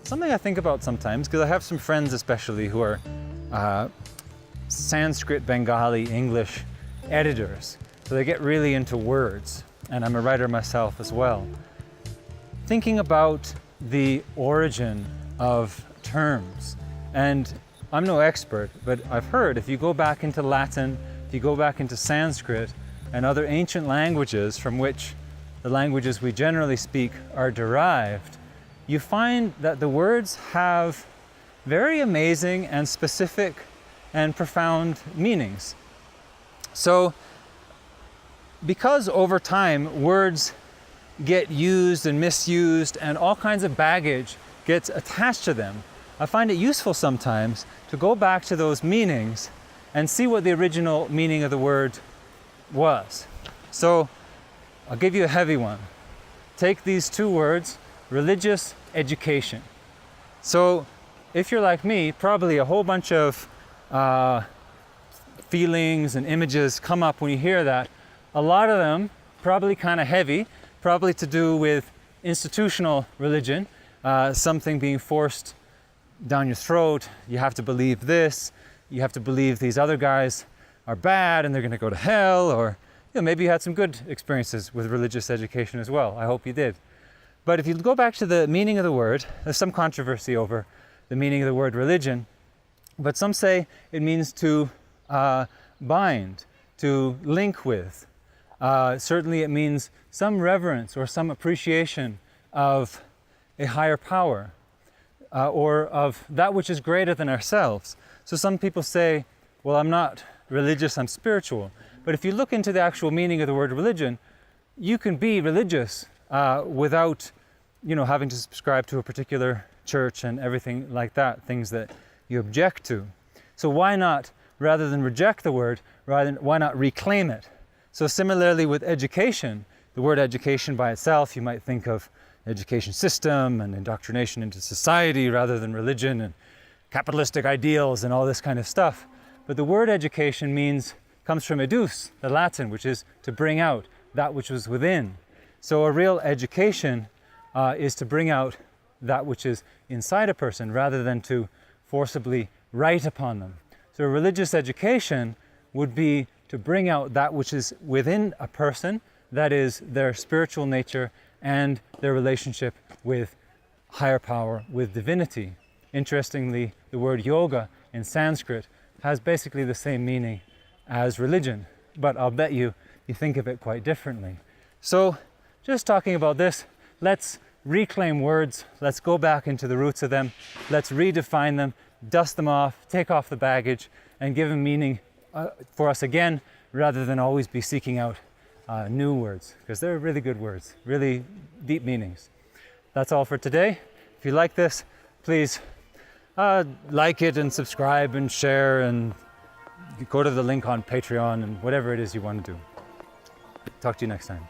something I think about sometimes, because I have some friends especially who are Sanskrit, Bengali, English editors. So they get really into words, and I'm a writer myself as well. Thinking about the origin of terms, and I'm no expert, but I've heard if you go back into Latin, if you go back into Sanskrit and other ancient languages from which the languages we generally speak are derived, you find that the words have very amazing and specific and profound meanings. So, because over time words get used and misused and all kinds of baggage gets attached to them, I find it useful sometimes to go back to those meanings and see what the original meaning of the word was. So, I'll give you a heavy one. Take these two words, religious education. So, if you're like me, probably a whole bunch of feelings and images come up when you hear that. A lot of them probably kind of heavy, probably to do with institutional religion, something being forced down your throat. You have to believe this, you have to believe these other guys are bad and they're going to go to hell, or maybe you had some good experiences with religious education as well. I hope you did. But if you go back to the meaning of the word, there's some controversy over the meaning of the word religion, but some say it means to bind, to link with. Certainly it means some reverence or some appreciation of a higher power, or of that which is greater than ourselves. So some people say, well, I'm not religious, I'm spiritual. But if you look into the actual meaning of the word religion, you can be religious without, having to subscribe to a particular church and everything like that, things that you object to. So why not, rather than reject the word, why not reclaim it? So similarly with education, the word education by itself, you might think of education system and indoctrination into society rather than religion and capitalistic ideals and all this kind of stuff. But the word education comes from edus, the Latin, which is to bring out that which was within. So a real education is to bring out that which is inside a person rather than to forcibly write upon them. So a religious education would be to bring out that which is within a person, that is their spiritual nature and their relationship with higher power, with divinity. Interestingly, the word yoga in Sanskrit has basically the same meaning as religion, but I'll bet you think of it quite differently. So, just talking about this, let's reclaim words, let's go back into the roots of them, let's redefine them, dust them off, take off the baggage, and give them meaning for us again, rather than always be seeking out new words, because they're really good words, really deep meanings. That's all for today. If you like this, please like it and subscribe and share, and go to the link on Patreon and whatever it is you want to do. Talk to you next time.